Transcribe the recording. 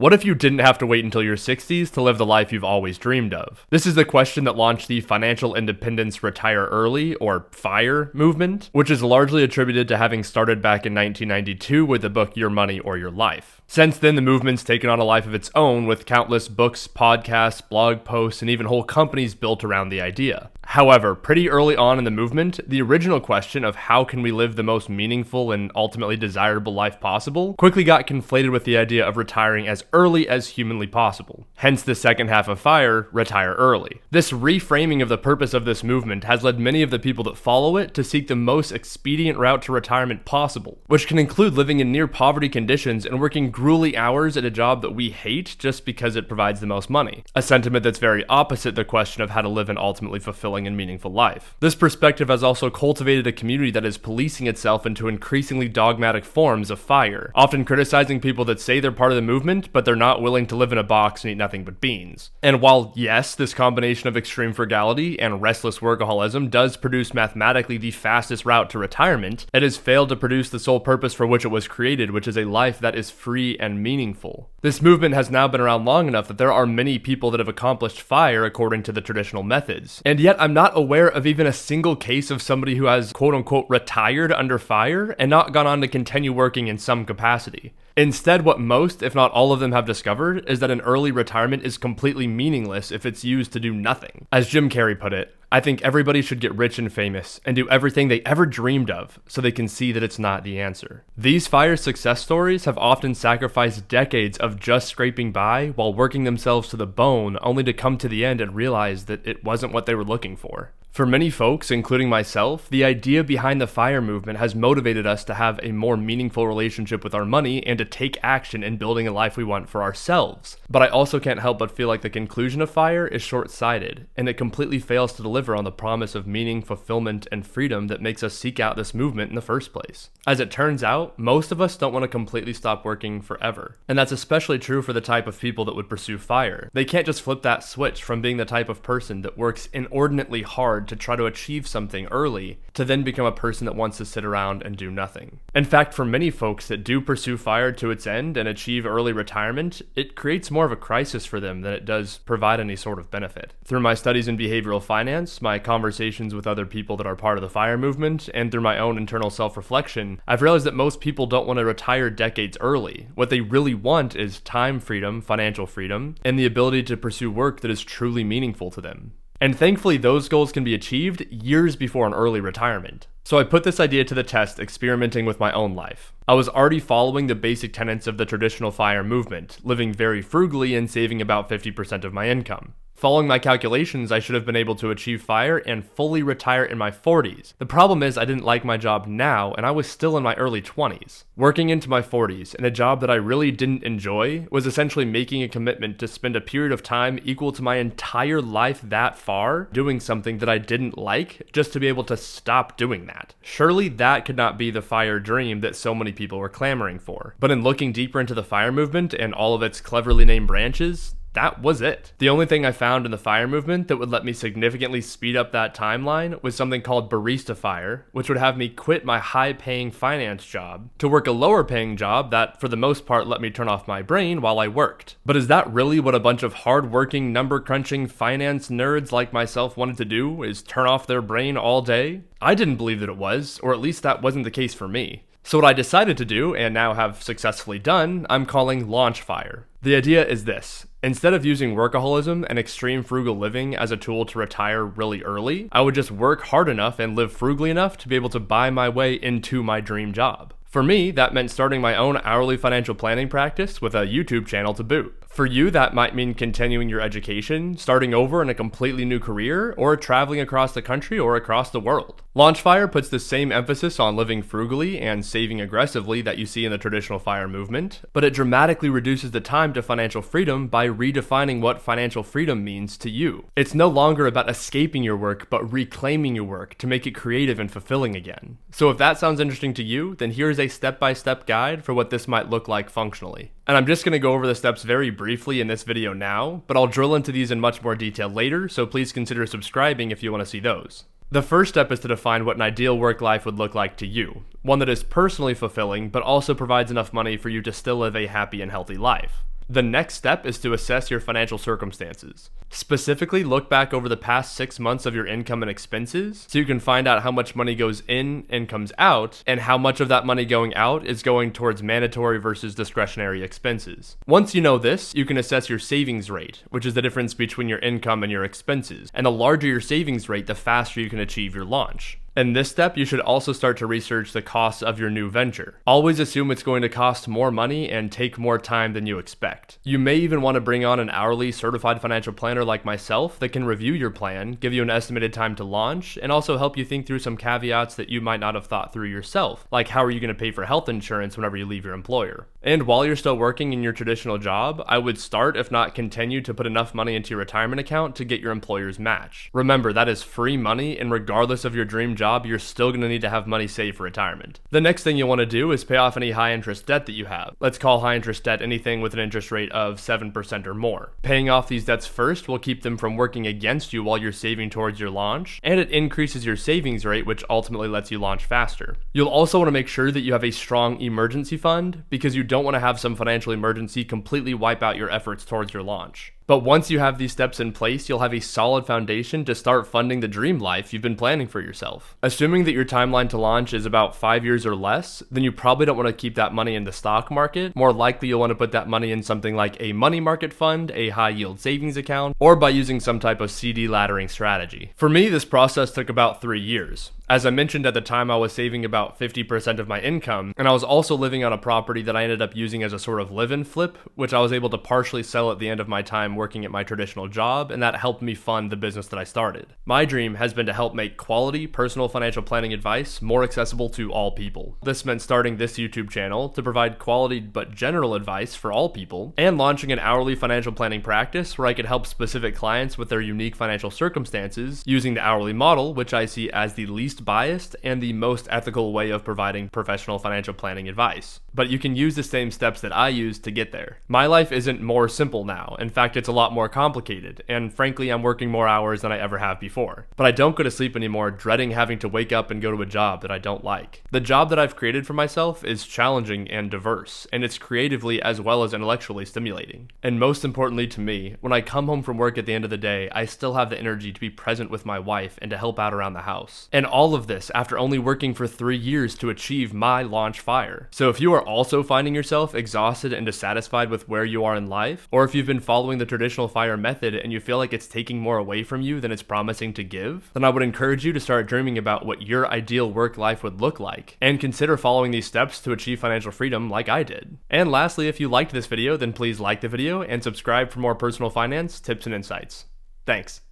What if you didn't have to wait until your 60s to live the life you've always dreamed of? This is the question that launched the financial independence retire early, or FIRE movement, which is largely attributed to having started back in 1992 with the book Your Money or Your Life. Since then, the movement's taken on a life of its own with countless books, podcasts, blog posts, and even whole companies built around the idea. However, pretty early on in the movement, the original question of how can we live the most meaningful and ultimately desirable life possible quickly got conflated with the idea of retiring as early as humanly possible. Hence the second half of FIRE, retire early. This reframing of the purpose of this movement has led many of the people that follow it to seek the most expedient route to retirement possible, which can include living in near poverty conditions and working grueling hours at a job that we hate just because it provides the most money. A sentiment that's very opposite the question of how to live an ultimately fulfilling and meaningful life. This perspective has also cultivated a community that is policing itself into increasingly dogmatic forms of FIRE, often criticizing people that say they're part of the movement, but they're not willing to live in a box and eat nothing but beans. And while, yes, this combination of extreme frugality and restless workaholism does produce mathematically the fastest route to retirement, it has failed to produce the sole purpose for which it was created, which is a life that is free and meaningful. This movement has now been around long enough that there are many people that have accomplished FIRE according to the traditional methods. And yet I'm not aware of even a single case of somebody who has quote-unquote retired under FIRE and not gone on to continue working in some capacity. Instead, what most, if not all of them have discovered is that an early retirement is completely meaningless if it's used to do nothing. As Jim Carrey put it, I think everybody should get rich and famous and do everything they ever dreamed of so they can see that it's not the answer. These FIRE success stories have often sacrificed decades of just scraping by while working themselves to the bone only to come to the end and realize that it wasn't what they were looking for. For many folks, including myself, the idea behind the FIRE movement has motivated us to have a more meaningful relationship with our money and to take action in building a life we want for ourselves. But I also can't help but feel like the conclusion of FIRE is short-sighted, and it completely fails to deliver on the promise of meaning, fulfillment, and freedom that makes us seek out this movement in the first place. As it turns out, most of us don't want to completely stop working forever. And that's especially true for the type of people that would pursue FIRE. They can't just flip that switch from being the type of person that works inordinately hard to try to achieve something early to then become a person that wants to sit around and do nothing. In fact, for many folks that do pursue FIRE to its end and achieve early retirement, it creates more of a crisis for them than it does provide any sort of benefit. Through my studies in behavioral finance, my conversations with other people that are part of the FIRE movement, and through my own internal self-reflection, I've realized that most people don't want to retire decades early. What they really want is time freedom, financial freedom, and the ability to pursue work that is truly meaningful to them. And thankfully, those goals can be achieved years before an early retirement. So I put this idea to the test experimenting with my own life. I was already following the basic tenets of the traditional FIRE movement, living very frugally and saving about 50% of my income. Following my calculations, I should have been able to achieve FIRE and fully retire in my 40s. The problem is I didn't like my job now, and I was still in my early 20s. Working into my 40s in a job that I really didn't enjoy was essentially making a commitment to spend a period of time equal to my entire life that far doing something that I didn't like just to be able to stop doing that. Surely that could not be the FIRE dream that so many people were clamoring for. But in looking deeper into the FIRE movement and all of its cleverly named branches, that was it. The only thing I found in the FIRE movement that would let me significantly speed up that timeline was something called barista FIRE, which would have me quit my high-paying finance job to work a lower-paying job that, for the most part, let me turn off my brain while I worked. But is that really what a bunch of hard-working, number-crunching finance nerds like myself wanted to do, is turn off their brain all day? I didn't believe that it was, or at least that wasn't the case for me. So what I decided to do, and now have successfully done, I'm calling Launch FIRE. The idea is this. Instead of using workaholism and extreme frugal living as a tool to retire really early, I would just work hard enough and live frugally enough to be able to buy my way into my dream job. For me, that meant starting my own hourly financial planning practice with a YouTube channel to boot. For you, that might mean continuing your education, starting over in a completely new career, or traveling across the country or across the world. Launch FIRE puts the same emphasis on living frugally and saving aggressively that you see in the traditional FIRE movement, but it dramatically reduces the time to financial freedom by redefining what financial freedom means to you. It's no longer about escaping your work, but reclaiming your work to make it creative and fulfilling again. So if that sounds interesting to you, then here's a step-by-step guide for what this might look like functionally. And I'm just going to go over the steps very briefly in this video now, but I'll drill into these in much more detail later, so please consider subscribing if you want to see those. The first step is to define what an ideal work life would look like to you, one that is personally fulfilling, but also provides enough money for you to still live a happy and healthy life. The next step is to assess your financial circumstances. Specifically, look back over the past 6 months of your income and expenses so you can find out how much money goes in and comes out, and how much of that money going out is going towards mandatory versus discretionary expenses. Once you know this, you can assess your savings rate, which is the difference between your income and your expenses. And the larger your savings rate, the faster you can achieve your launch. In this step, you should also start to research the costs of your new venture. Always assume it's going to cost more money and take more time than you expect. You may even want to bring on an hourly certified financial planner like myself that can review your plan, give you an estimated time to launch, and also help you think through some caveats that you might not have thought through yourself, like how are you going to pay for health insurance whenever you leave your employer. And while you're still working in your traditional job, I would start, if not continue, to put enough money into your retirement account to get your employer's match. Remember, that is free money, and regardless of your dream job, you're still going to need to have money saved for retirement. The next thing you'll want to do is pay off any high interest debt that you have. Let's call high interest debt anything with an interest rate of 7% or more. Paying off these debts first will keep them from working against you while you're saving towards your launch, and it increases your savings rate, which ultimately lets you launch faster. You'll also want to make sure that you have a strong emergency fund, because you don't want to have some financial emergency completely wipe out your efforts towards your launch. But once you have these steps in place, you'll have a solid foundation to start funding the dream life you've been planning for yourself. Assuming that your timeline to launch is about 5 years or less, then you probably don't want to keep that money in the stock market. More likely, you'll want to put that money in something like a money market fund, a high yield savings account, or by using some type of CD laddering strategy. For me, this process took about 3 years. As I mentioned, at the time I was saving about 50% of my income, and I was also living on a property that I ended up using as a sort of live-in flip, which I was able to partially sell at the end of my time working at my traditional job, and that helped me fund the business that I started. My dream has been to help make quality personal financial planning advice more accessible to all people. This meant starting this YouTube channel to provide quality but general advice for all people, and launching an hourly financial planning practice where I could help specific clients with their unique financial circumstances using the hourly model, which I see as the least biased and the most ethical way of providing professional financial planning advice. But you can use the same steps that I used to get there. My life isn't more simple now. In fact, it's a lot more complicated, and frankly, I'm working more hours than I ever have before. But I don't go to sleep anymore dreading having to wake up and go to a job that I don't like. The job that I've created for myself is challenging and diverse, and it's creatively as well as intellectually stimulating. And most importantly to me, when I come home from work at the end of the day, I still have the energy to be present with my wife and to help out around the house. And all of this after only working for 3 years to achieve my launch fire. So if you are also finding yourself exhausted and dissatisfied with where you are in life, or if you've been following the traditional fire method and you feel like it's taking more away from you than it's promising to give, then I would encourage you to start dreaming about what your ideal work life would look like, and consider following these steps to achieve financial freedom like I did. And lastly, if you liked this video, then please like the video and subscribe for more personal finance tips and insights. Thanks.